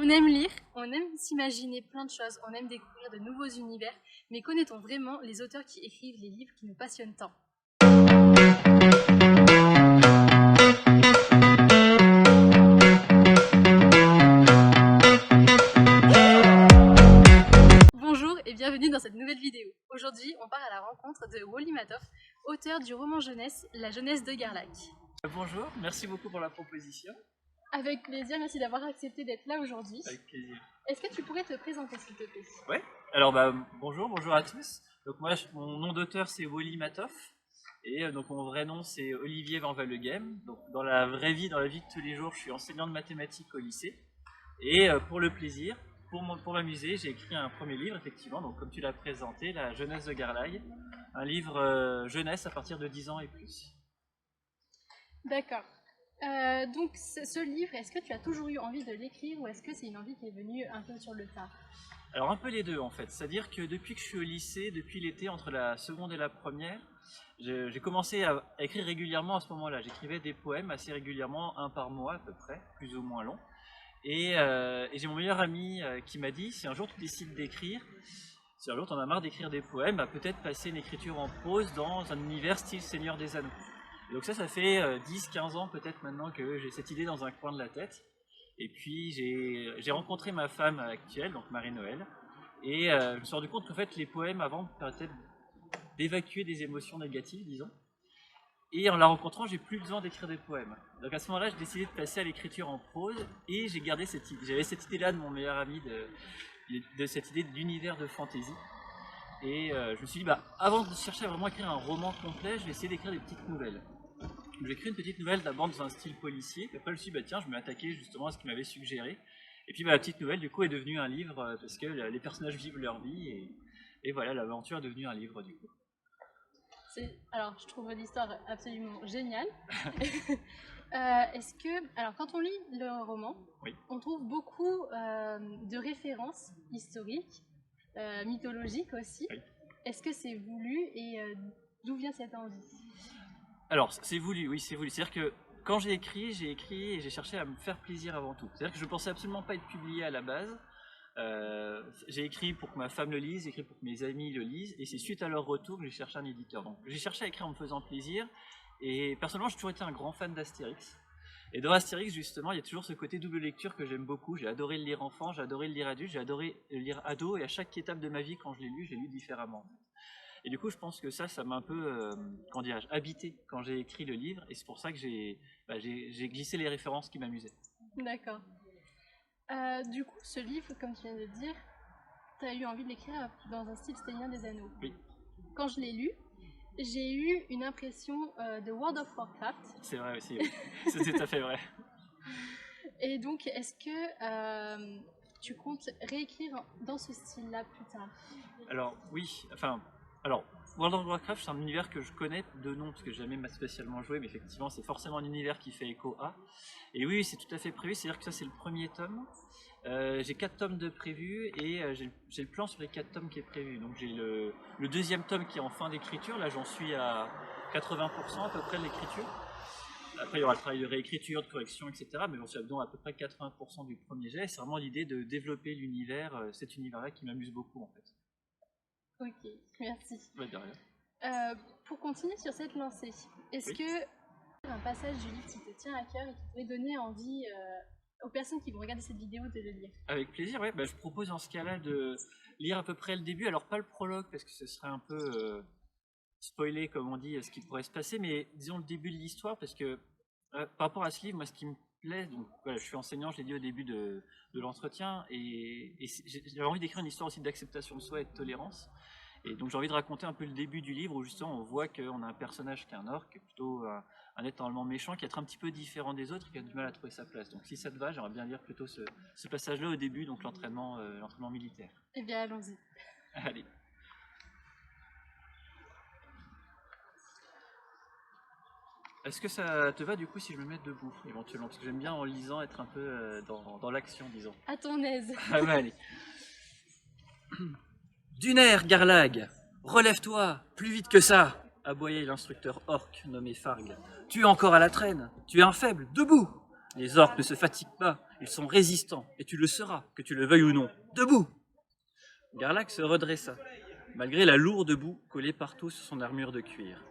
On aime lire, on aime s'imaginer plein de choses, on aime découvrir de nouveaux univers, mais connaît-on vraiment les auteurs qui écrivent les livres qui nous passionnent tant? Bonjour et bienvenue dans cette nouvelle vidéo. Aujourd'hui, on part à la rencontre de Wally Matoff, auteur du roman jeunesse La jeunesse de Garlac. Bonjour, merci beaucoup pour la proposition. Avec plaisir, merci d'avoir accepté d'être là aujourd'hui. Avec plaisir. Est-ce que tu pourrais te présenter s'il te plaît? Ouais, alors bonjour à tous. Donc moi, mon nom d'auteur c'est Wally Matoff et donc mon vrai nom c'est Olivier Van Wallegem. Donc dans la vraie vie, dans la vie de tous les jours, je suis enseignant de mathématiques au lycée et pour le plaisir, pour m'amuser, j'ai écrit un premier livre effectivement, donc comme tu l'as présenté, La jeunesse de Garlac, un livre jeunesse à partir de 10 ans et plus. D'accord. Donc ce livre, est-ce que tu as toujours eu envie de l'écrire ou est-ce que c'est une envie qui est venue un peu sur le tard? Alors un peu les deux en fait, c'est-à-dire que depuis que je suis au lycée, depuis l'été entre la seconde et la première, j'ai commencé à écrire régulièrement à ce moment-là. J'écrivais des poèmes assez régulièrement, un par mois à peu près, plus ou moins long. Et j'ai mon meilleur ami qui m'a dit, si un jour tu décides d'écrire, si un jour tu en as marre d'écrire des poèmes, peut-être passer une écriture en prose dans un univers style Seigneur des Anneaux. Et donc ça fait 10-15 ans peut-être maintenant que j'ai cette idée dans un coin de la tête. Et puis j'ai rencontré ma femme actuelle, donc Marie-Noël, et je me suis rendu compte qu'en fait les poèmes avant permettaient d'évacuer des émotions négatives, disons. Et en la rencontrant, j'ai plus besoin d'écrire des poèmes. Donc à ce moment-là, j'ai décidé de passer à l'écriture en prose, et j'ai gardé cette idée. J'avais cette idée-là de mon meilleur ami, de cette idée d'univers de fantaisie. Et je me suis dit, avant de chercher à vraiment écrire un roman complet, je vais essayer d'écrire des petites nouvelles. J'ai écrit une petite nouvelle d'abord dans un style policier, puis après je me suis dit, tiens, je vais m'attaquer justement à ce qu'il m'avait suggéré. Et puis la petite nouvelle, du coup, est devenue un livre, parce que les personnages vivent leur vie, et voilà, l'aventure est devenue un livre, du coup. Alors, je trouve l'histoire absolument géniale. Alors, quand on lit le roman, oui, on trouve beaucoup de références historiques, mythologiques aussi. Oui. Est-ce que c'est voulu et d'où vient cette envie? Alors, c'est voulu, oui, c'est voulu. C'est-à-dire que quand j'ai écrit et j'ai cherché à me faire plaisir avant tout. C'est-à-dire que je ne pensais absolument pas être publié à la base. J'ai écrit pour que ma femme le lise, j'ai écrit pour que mes amis le lisent, et c'est suite à leur retour que j'ai cherché un éditeur. Donc j'ai cherché à écrire en me faisant plaisir, et personnellement j'ai toujours été un grand fan d'Astérix. Et dans Astérix justement, il y a toujours ce côté double lecture que j'aime beaucoup. J'ai adoré le lire enfant, j'ai adoré le lire adulte, j'ai adoré le lire ado, et à chaque étape de ma vie quand je l'ai lu différemment. Et du coup, je pense que ça m'a un peu, habité quand j'ai écrit le livre, et c'est pour ça que j'ai glissé les références qui m'amusaient. D'accord. Du coup, ce livre, comme tu viens de dire, tu as eu envie de l'écrire dans un style Seigneur des Anneaux. Oui. Quand je l'ai lu, j'ai eu une impression de World of Warcraft. C'est vrai aussi, oui. C'est tout à fait vrai. Et donc, est-ce que tu comptes réécrire dans ce style-là plus tard? Alors, oui, World of Warcraft, c'est un univers que je connais de nom, parce que j'ai jamais spécialement joué, mais effectivement, c'est forcément un univers qui fait écho à. Et oui, c'est tout à fait prévu, c'est-à-dire que ça, c'est le premier tome. J'ai 4 tomes de prévus, et j'ai le plan sur les 4 tomes qui est prévu. Donc j'ai le deuxième tome qui est en fin d'écriture, là j'en suis à 80% à peu près de l'écriture. Après, il y aura le travail de réécriture, de correction, etc. Mais j'en suis à peu près 80% du premier jet. C'est vraiment l'idée de développer l'univers, cet univers-là qui m'amuse beaucoup en fait. Ok, merci. Ouais, de rien. Pour continuer sur cette lancée, est-ce que un passage du livre qui te tient à cœur et qui pourrait donner envie aux personnes qui vont regarder cette vidéo de le lire? Avec plaisir, ouais. Je propose dans ce cas-là de lire à peu près le début. Alors pas le prologue parce que ce serait un peu spoiler, comme on dit, ce qui pourrait se passer, mais disons le début de l'histoire, parce que par rapport à ce livre, moi ce qui me plaît, donc voilà, je suis enseignant, je l'ai dit au début de l'entretien, et j'avais envie d'écrire une histoire aussi d'acceptation de soi et de tolérance. Et donc j'ai envie de raconter un peu le début du livre où justement on voit qu'on a un personnage qui est un orc, qui est plutôt un être normalement méchant, qui est un petit peu différent des autres, qui a du mal à trouver sa place. Donc si ça te va, j'aimerais bien lire plutôt ce passage-là au début, donc l'entraînement militaire. Eh bien allons-y. Allez. Est-ce que ça te va du coup si je me mets debout éventuellement? Parce que j'aime bien en lisant être un peu dans l'action, disons. À ton aise. Ah ouais, allez. Duner, Garlag, relève-toi, plus vite que ça, aboyait l'instructeur orc nommé Farg. Tu es encore à la traîne, tu es un faible, debout. Les orques ne se fatiguent pas, ils sont résistants, et tu le seras, que tu le veuilles ou non. Debout !» Garlag se redressa, malgré la lourde boue collée partout sur son armure de cuir.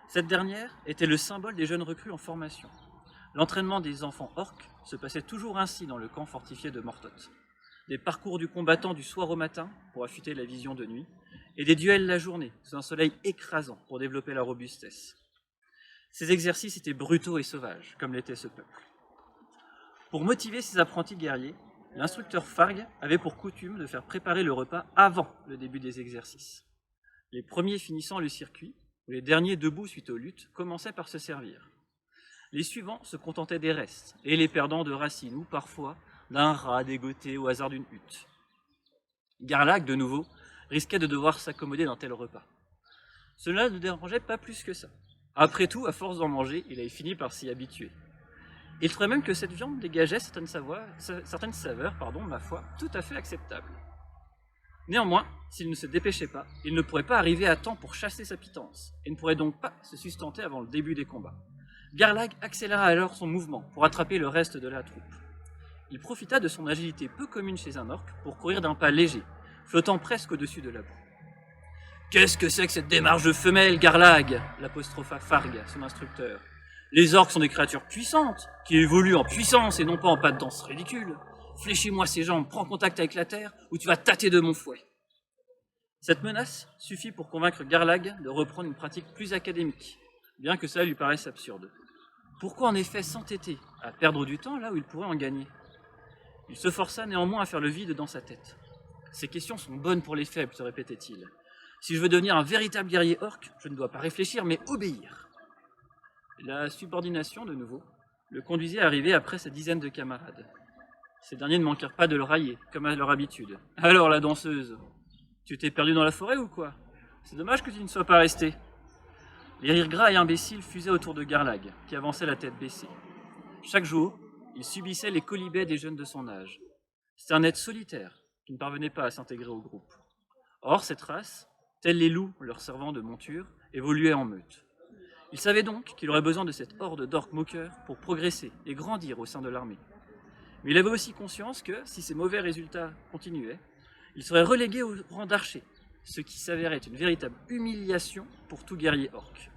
Cette dernière était le symbole des jeunes recrues en formation. L'entraînement des enfants orques se passait toujours ainsi dans le camp fortifié de Mortoth. Des parcours du combattant du soir au matin pour affûter la vision de nuit, et des duels la journée sous un soleil écrasant pour développer la robustesse. Ces exercices étaient brutaux et sauvages, comme l'était ce peuple. Pour motiver ses apprentis guerriers, l'instructeur Farg avait pour coutume de faire préparer le repas avant le début des exercices. Les premiers finissant le circuit, ou les derniers debout suite aux luttes, commençaient par se servir. Les suivants se contentaient des restes, et les perdants de racines ou parfois d'un rat dégoté au hasard d'une hutte. Garlag, de nouveau, risquait de devoir s'accommoder d'un tel repas. Cela ne dérangeait pas plus que ça. Après tout, à force d'en manger, il avait fini par s'y habituer. Il trouvait même que cette viande dégageait certaines saveurs, ma foi, tout à fait acceptables. Néanmoins, s'il ne se dépêchait pas, il ne pourrait pas arriver à temps pour chasser sa pitance, et ne pourrait donc pas se sustenter avant le début des combats. Garlag accéléra alors son mouvement pour attraper le reste de la troupe. Il profita de son agilité peu commune chez un orque pour courir d'un pas léger, flottant presque au-dessus de la boue. « Qu'est-ce que c'est que cette démarche de femelle, Garlag » l'apostropha Farg, son instructeur. « Les orques sont des créatures puissantes, qui évoluent en puissance et non pas en pas de danse ridicule. Fléchis-moi ces jambes, prends contact avec la terre, ou tu vas tâter de mon fouet. » Cette menace suffit pour convaincre Garlag de reprendre une pratique plus académique, bien que cela lui paraisse absurde. Pourquoi en effet s'entêter à perdre du temps là où il pourrait en gagner? Il se força néanmoins à faire le vide dans sa tête. Ces questions sont bonnes pour les faibles, se répétait-il. Si je veux devenir un véritable guerrier orc, je ne dois pas réfléchir, mais obéir. La subordination, de nouveau, le conduisait à arriver après sa dizaine de camarades. Ces derniers ne manquèrent pas de le railler, comme à leur habitude. « Alors, la danseuse, tu t'es perdue dans la forêt ou quoi? C'est dommage que tu ne sois pas restée. » Les rires gras et imbéciles fusaient autour de Garlag, qui avançait la tête baissée. Chaque jour, il subissait les quolibets des jeunes de son âge. C'était un être solitaire, qui ne parvenait pas à s'intégrer au groupe. Or, cette race, tels les loups leur servant de monture, évoluait en meute. Il savait donc qu'il aurait besoin de cette horde d'orques moqueurs pour progresser et grandir au sein de l'armée. Mais il avait aussi conscience que, si ces mauvais résultats continuaient, il serait relégué au rang d'archer, ce qui s'avérait une véritable humiliation pour tout guerrier orc.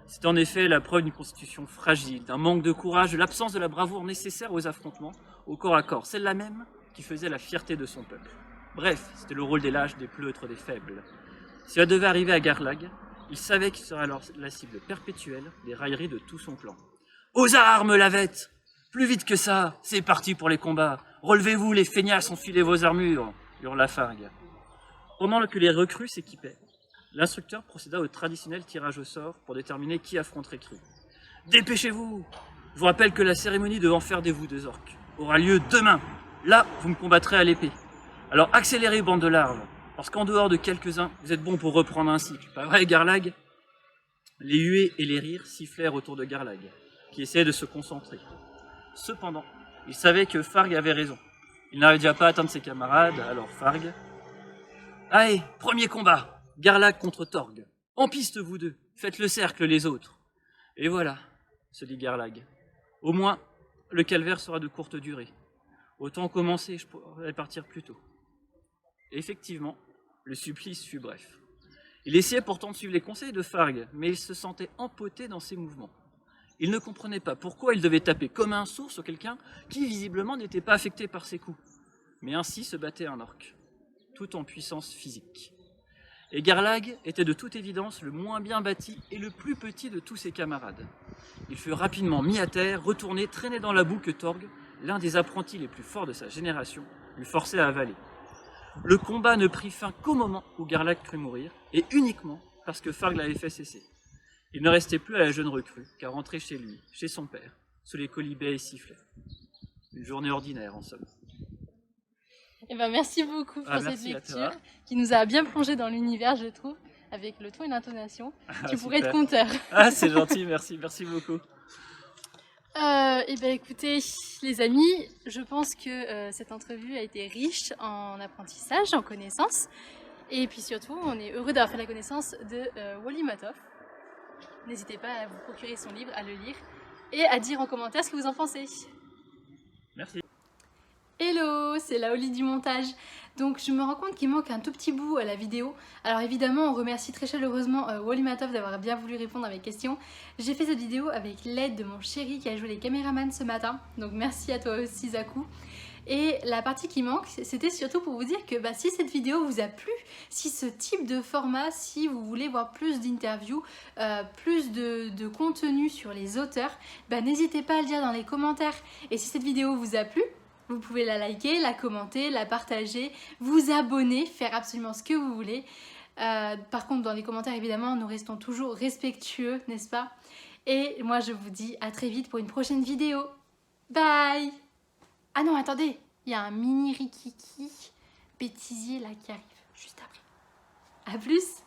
C'est en effet la preuve d'une constitution fragile, d'un manque de courage, de l'absence de la bravoure nécessaire aux affrontements, au corps à corps, celle-là même qui faisait la fierté de son peuple. Bref, c'était le rôle des lâches, des pleutres, des faibles. Si cela devait arriver à Garlag, il savait qu'il serait alors la cible perpétuelle des railleries de tout son clan. « Aux armes, Lavette! Plus vite que ça! C'est parti pour les combats! Relevez-vous, les feignasses, enfilez vos armures !» hurla Farg. Pendant que les recrues s'équipaient, l'instructeur procéda au traditionnel tirage au sort pour déterminer qui affronterait qui. « Dépêchez-vous! Je vous rappelle que la cérémonie de enfer des vous deux orques aura lieu demain. Là, vous me combattrez à l'épée. Alors accélérez, bande de larves, parce qu'en dehors de quelques-uns, vous êtes bons pour reprendre un cycle. Pas vrai, Garlag ?» Les huées et les rires sifflèrent autour de Garlag, qui essayait de se concentrer. Cependant, il savait que Farg avait raison. Il n'arrivait déjà pas à atteindre ses camarades, alors Farg... « Allez, premier combat, Garlag contre Torg. En piste, vous deux, faites le cercle, les autres. » Et voilà, se dit Garlag. Au moins, le calvaire sera de courte durée. Autant commencer, je pourrais partir plus tôt. Et effectivement, le supplice fut bref. Il essayait pourtant de suivre les conseils de Farg, mais il se sentait empoté dans ses mouvements. Il ne comprenait pas pourquoi il devait taper comme un sourd sur quelqu'un qui, visiblement, n'était pas affecté par ses coups. Mais ainsi se battait un orc, tout en puissance physique. Et Garlag était de toute évidence le moins bien bâti et le plus petit de tous ses camarades. Il fut rapidement mis à terre, retourné, traîné dans la boue que Torg, l'un des apprentis les plus forts de sa génération, lui forçait à avaler. Le combat ne prit fin qu'au moment où Garlag crut mourir, et uniquement parce que Farg l'avait fait cesser. Il ne restait plus à la jeune recrue qu'à rentrer chez lui, chez son père, sous les colibets et sifflets. Une journée ordinaire, en somme. Eh ben, merci beaucoup pour cette lecture qui nous a bien plongé dans l'univers, je trouve, avec le ton et l'intonation. Tu pourrais être conteur. Ah, c'est gentil, merci beaucoup. Eh bien, écoutez, les amis, je pense que cette entrevue a été riche en apprentissage, en connaissances. Et puis surtout, on est heureux d'avoir fait la connaissance de Wally Matoff. N'hésitez pas à vous procurer son livre, à le lire et à dire en commentaire ce que vous en pensez. Merci. Hello, c'est la Oli du montage. Donc je me rends compte qu'il manque un tout petit bout à la vidéo. Alors évidemment, on remercie très chaleureusement Wally Matov d'avoir bien voulu répondre à mes questions. J'ai fait cette vidéo avec l'aide de mon chéri qui a joué les caméramans ce matin. Donc merci à toi aussi Zakou. Et la partie qui manque, c'était surtout pour vous dire que si cette vidéo vous a plu, si ce type de format, si vous voulez voir plus d'interviews, plus de contenu sur les auteurs, n'hésitez pas à le dire dans les commentaires. Et si cette vidéo vous a plu, vous pouvez la liker, la commenter, la partager, vous abonner, faire absolument ce que vous voulez. Par contre, dans les commentaires, évidemment, nous restons toujours respectueux, n'est-ce pas? Et moi, je vous dis à très vite pour une prochaine vidéo. Bye! Ah non, attendez, il y a un mini rikiki bêtisier là qui arrive juste après. À plus!